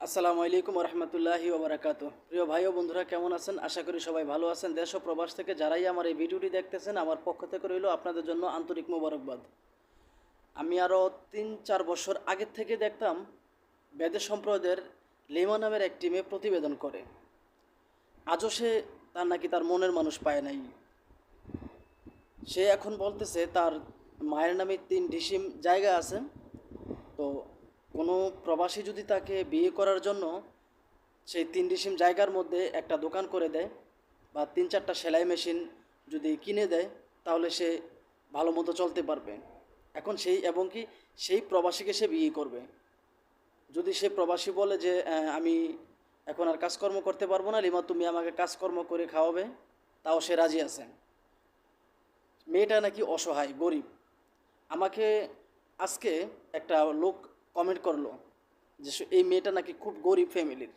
আসসালামু আলাইকুম রহমতুল্লাহি ওবরাকাতু। প্রিয় ভাই ও বন্ধুরা, কেমন আছেন? আশা করি সবাই ভালো আছেন। দেশ ও প্রবাস থেকে যারাই আমার এই ভিডিওটি দেখতেছেন, আমার পক্ষ থেকে রইল আপনাদের জন্য আন্তরিক মোবারকবাদ। আমি আরও 3-4 বছর আগের থেকে দেখতাম বেদের সম্প্রদায়ের লিমা নামের একটি মেয়ে প্রতিবেদন করে। আজও সে তার মনের মানুষ পায় নাই। সে এখন বলতেছে তার মায়ের নামে 3 ডিসিম জায়গা আছে। তো কোনো প্রবাসী যদি তাকে বিয়ে করার জন্য সেই 3 ডিসিম জায়গার মধ্যে একটা দোকান করে দেয় বা 3-4টা সেলাই মেশিন যদি কিনে দেয়, তাহলে সে ভালো মতো চলতে পারবে। এখন সেই প্রবাসীকে সে বিয়ে করবে। যদি সে প্রবাসী বলে যে আমি এখন আর কাজকর্ম করতে পারবো না, লিমা তুমি আমাকে কাজকর্ম করে খাওয়াবে, তাও সে রাজি আছে। মেয়েটা নাকি অসহায়, গরিব। আমাকে আজকে একটা লোক কমেন্ট করলো যে এই মেয়েটা নাকি খুব গরিব ফ্যামিলির।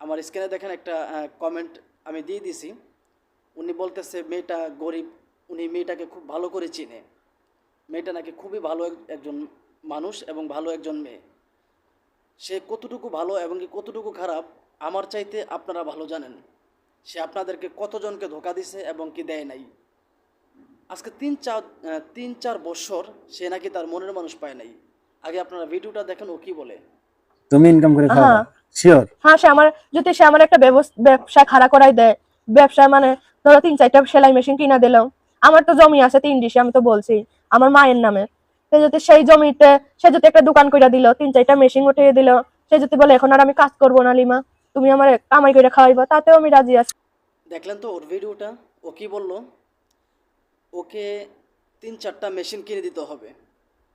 আমার স্ক্রিনে দেখেন একটা কমেন্ট আমি দিয়ে দিছি। উনি বলতেছে মেয়েটা গরিব, উনি মেয়েটাকে খুব ভালো করে চিনে। মেয়েটা নাকি খুবই ভালো একজন মানুষ এবং ভালো একজন মেয়ে। সে কতটুকু ভালো এবং কি কতটুকু খারাপ আমার চাইতে আপনারা ভালো জানেন। সে আপনাদেরকে কতজনকে ধোকা দিছে এবং কি দেয় নাই। আজকে 3-4 বছর সে নাকি তার মনের মানুষ পায় নাই। আগে আপনারা ভিডিওটা দেখেন ও কি বলে। তুমি ইনকাম করে হ্যাঁ খাওয়াবা শিওর? হ্যাঁ, সে আমার একটা ব্যবসা খাড়া করাই দেয়। ব্যবসা মানে ধরো 3-4টা সেলাই মেশিন কিনা দিল। আমার তো জমি আছে 3 ডিসি, আমি তো বলছি আমার মায়ের নামে। সে যদি সেই জমিতে সে যদি একটা দোকান কইরা দিল, 3-4টা মেশিন উঠিয়ে দিল, সে যদি বলে এখন আর আমি কাজ করবো না লিমা, তুমি আমার কামাই করে খাওয়াইবা, তাতেও আমি রাজি আছি। দেখলেন তো ওর ভিডিওটা, ও কি বলল? ওকে 3-4টা মেশিন কিনে দিতে হবে।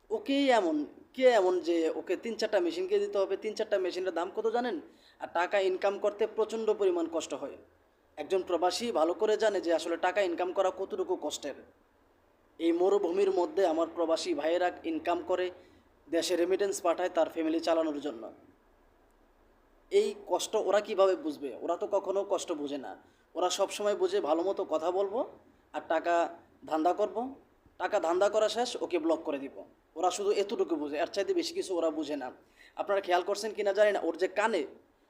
ওকে এমন কে এমন যে ওকে 3-4টা মেশিন কিনে দিতে হবে? 3-4টা মেশিনের দাম কত জানেন? আর টাকা ইনকাম করতে প্রচণ্ড পরিমাণ কষ্ট হয়। একজন প্রবাসী ভালো করে জানে যে আসলে টাকা ইনকাম করা কতটুকু কষ্টের। এই মরুভূমির মধ্যে আমার প্রবাসী ভাইয়েরা ইনকাম করে, দেশে রেমিটেন্স পাঠায় তার ফ্যামিলি চালানোর জন্য। এই কষ্ট ওরা কিভাবে বুঝবে? ওরা তো কখনো কষ্ট বুঝে না। ওরা সব সময় বুঝে ভালো মতো কথা বলবো আর টাকা ধান্দা করব, টাকা ধান্দা করা শেষ ওকে ব্লক করে দিব। ওরা শুধু এতটুকু বুঝে, এর চাইতে বেশি কিছু ওরা বুঝে না। আপনারা খেয়াল করছেন কিনা জানি না, ওর যে কানে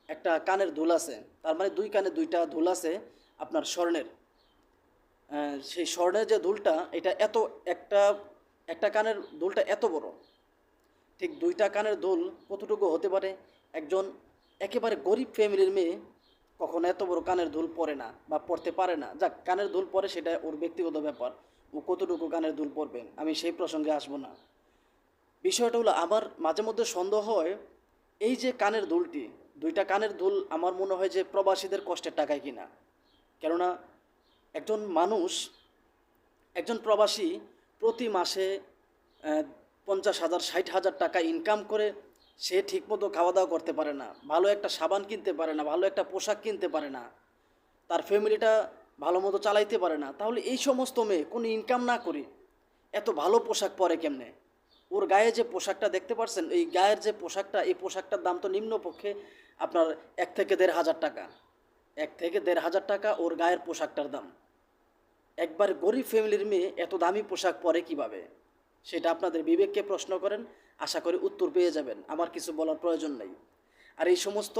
একটা কানের দুল আছে, তার মানে 2 কানে 2টা দুল আছে আপনার স্বর্ণের। সেই স্বর্ণের যে দুলটা, এটা এত একটা একটা কানের দুলটা এত বড়। ঠিক 2টা কানের দুল কতটুকু হতে পারে? একজন একেবারে গরিব ফ্যামিলির মেয়ে কখনো এত বড় কানের দুল পরে না বা পরতে পারে না। যাক, কানের দুল পরে সেটা ওর ব্যক্তিগত ব্যাপার, ও কতটুকু কানের দুল পরবে আমি সেই প্রসঙ্গে আসবো না। বিষয়টা হলো, আমার মাঝে মধ্যে সন্দেহ হয় এই যে কানের দুলটি, 2টা কানের দুল আমার মনে হয় যে প্রবাসীদের কষ্টের টাকায় কিনা। কেননা একজন মানুষ, একজন প্রবাসী প্রতি মাসে 50,000 60,000 টাকা ইনকাম করে, সে ঠিকমতো খাওয়া দাওয়া করতে পারে না, ভালো একটা সাবান কিনতে পারে না, ভালো একটা পোশাক কিনতে পারে না, তার ফ্যামিলিটা ভালো মতো চালাইতে পারে না। তাহলে এই সমস্ত মেয়ে কোনো ইনকাম না করে এত ভালো পোশাক পরে কেমনে? ওর গায়ে যে পোশাকটা দেখতে পাচ্ছেন, এই গায়ের যে পোশাকটা, এই পোশাকটার দাম তো নিম্নপক্ষে আপনার 1 থেকে 1,500 টাকা। 1 থেকে 1,500 টাকা ওর গায়ের পোশাকটার দাম। একবার গরিব ফ্যামিলির মেয়ে এত দামি পোশাক পরে কিভাবে? সেটা আপনাদের বিবেককে প্রশ্ন করেন, আশা করি উত্তর পেয়ে যাবেন, আমার কিছু বলার প্রয়োজন নেই। আর এই সমস্ত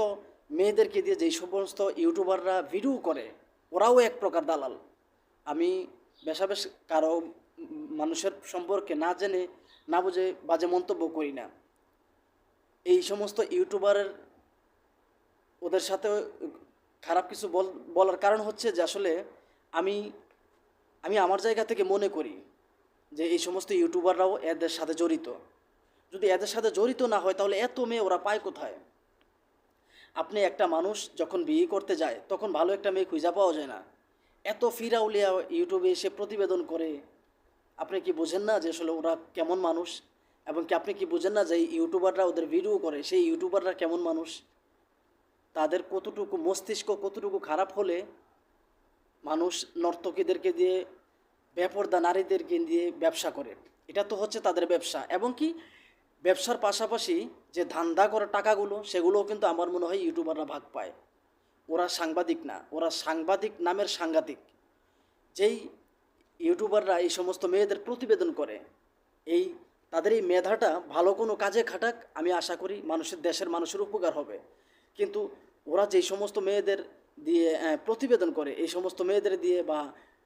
মেয়েদেরকে দিয়ে যেই সমস্ত ইউটিউবাররা ভিডিও করে, ওরাও এক প্রকার দালাল। আমি বেশাবেশ কারো মানুষের সম্পর্কে না জেনে না বুঝে বাজে মন্তব্য করি না। এই সমস্ত ইউটিউবারের ওদের সাথে খারাপ কিছু বলার কারণ হচ্ছে যে আসলে আমি আমি আমার জায়গা থেকে মনে করি যে এই সমস্ত ইউটিউবাররাও এদের সাথে জড়িত। যদি এদের সাথে জড়িত না হয় তাহলে এত মেয়ে ওরা পায় কোথায়? আপনি একটা মানুষ যখন বিয়ে করতে যায় তখন ভালো একটা মেয়ে খুঁজে পাওয়া যায় না। এত ফিরাউলিয়া ইউটিউবে এসে প্রতিবেদন করে, আপনি কি বোঝেন না যে আসলে ওরা কেমন মানুষ? এবং কি আপনি কি বোঝেন না যে এই ইউটিউবাররা ওদের ভিডিও করে, সেই ইউটিউবাররা কেমন মানুষ? তাদের কতটুকু মস্তিষ্ক কতটুকু খারাপ হলে মানুষ নর্তকীদেরকে দিয়ে, বেপরদা নারীদেরকে দিয়ে ব্যবসা করে? এটা তো হচ্ছে তাদের ব্যবসা। এবং কি ব্যবসার পাশাপাশি যে ধান্দা করা টাকাগুলো, সেগুলোও কিন্তু আমার মনে হয় ইউটিউবাররা ভাগ পায়। ওরা সাংবাদিক না, ওরা সাংবাদিক নামের সাংঘাতিক। যেই ইউটিউবাররা এই সমস্ত মেয়েদের প্রতিবেদন করে, এই তাদের এই মেধাটা ভালো কোনো কাজে খাটাক, আমি আশা করি দেশের মানুষের উপকার হবে। কিন্তু ওরা যেই সমস্ত মেয়েদের দিয়ে প্রতিবেদন করে, এই সমস্ত মেয়েদের দিয়ে বা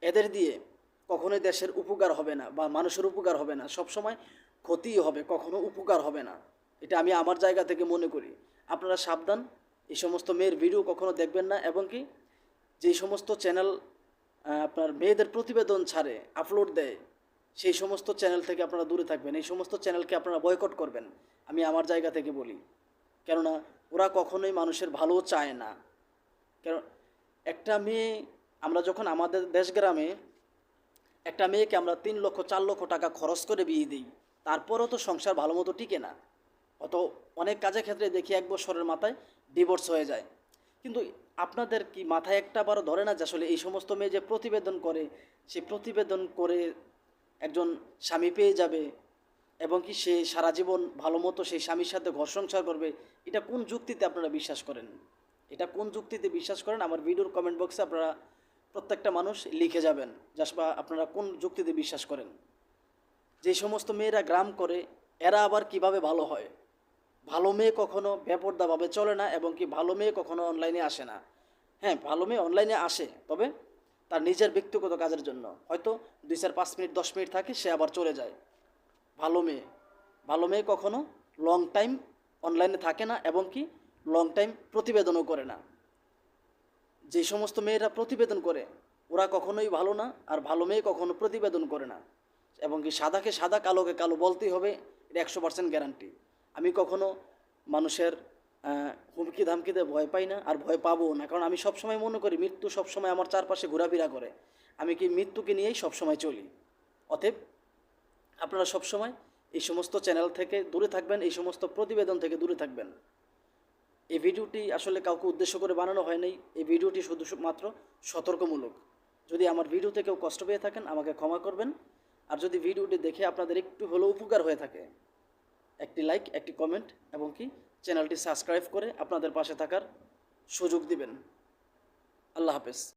এদের দিয়ে কখনোই দেশের উপকার হবে না বা মানুষের উপকার হবে না, সবসময় ক্ষতিই হবে, কখনো উপকার হবে না। এটা আমি আমার জায়গা থেকে মনে করি। আপনারা সাবধান, এই সমস্ত মেয়ের ভিডিও কখনো দেখবেন না, এবং কি যেই সমস্ত চ্যানেল আপনার মেয়েদের প্রতিবেদন ছাড়ে, আপলোড দেয়, সেই সমস্ত চ্যানেল থেকে আপনারা দূরে থাকবেন। এই সমস্ত চ্যানেলকে আপনারা বয়কট করবেন, আমি আমার জায়গা থেকে বলি। কেননা ওরা কখনোই মানুষের ভালো চায় না। কারণ একটা মেয়ে, আমরা যখন আমাদের দেশ গ্রামে একটা মেয়েকে আমরা 3 লক্ষ 4 লক্ষ টাকা খরচ করে বিয়ে দিই, তারপরও তো সংসার ভালো মতো টিকে না। অত অনেক কাজের ক্ষেত্রে দেখি 1 বছরের মাথায় ডিভোর্স হয়ে যায়। কিন্তু আপনাদের কি মাথায় একটা বারো ধরে না যে আসলে এই সমস্ত মেয়ে যে প্রতিবেদন করে, সেই প্রতিবেদন করে একজন স্বামী পেয়ে যাবে, এবং কি সে সারা জীবন ভালো মতো সেই স্বামীর সাথে ঘর সংসার করবে? এটা কোন যুক্তিতে আপনারা বিশ্বাস করেন? এটা কোন যুক্তিতে বিশ্বাস করেন? আমার ভিডিওর কমেন্ট বক্সে আপনারা প্রত্যেকটা মানুষ লিখে যাবেন যে আসলে আপনারা কোন যুক্তিতে বিশ্বাস করেন। যে সমস্ত মেয়েরা গ্রাম করে, এরা আবার কিভাবে ভালো হয়? ভালো মেয়ে কখনো বেপরদাভাবে চলে না, এবং কি ভালো মেয়ে কখনো অনলাইনে আসে না। হ্যাঁ, ভালো মেয়ে অনলাইনে আসে, তবে তার নিজের ব্যক্তিগত কাজের জন্য, হয়তো 2-4-5 মিনিট 10 মিনিট থাকে, সে আবার চলে যায়। ভালো মেয়ে কখনো লং টাইম অনলাইনে থাকে না, এবং কি লং টাইম প্রতিবেদনও করে না। যে সমস্ত মেয়েরা প্রতিবেদন করে, ওরা কখনোই ভালো না, আর ভালো মেয়ে কখনো প্রতিবেদন করে না। এবং কি সাদাকে সাদা, কালোকে কালো বলতেই হবে, এটা 100% গ্যারান্টি। আমি কখনো মানুষের হুমকি ধামকিতে ভয় পাই না, আর ভয় পাবো না, কারণ আমি সবসময় মনে করি মৃত্যু সবসময় আমার চারপাশে ঘোরাফেরা করে। আমি কি মৃত্যুকে নিয়েই সবসময় চলি। অতএব আপনারা সবসময় এই সমস্ত চ্যানেল থেকে দূরে থাকবেন, এই সমস্ত প্রতিবেদন থেকে দূরে থাকবেন। এই ভিডিওটি আসলে কাউকে উদ্দেশ্য করে বানানো হয় নাই, এই ভিডিওটি শুধু মাত্র সতর্কমূলক। যদি আমার ভিডিওতে কেউ কষ্ট পেয়ে থাকেন, আমাকে ক্ষমা করবেন। আর যদি ভিডিওটি দেখে আপনাদের একটু হলেও উপকার হয়ে থাকে, একটি লাইক, একটি কমেন্ট, এবং কি চ্যানেলটি সাবস্ক্রাইব করে আপনাদের পাশে থাকার সুযোগ দিবেন। আল্লাহ হাফেজ।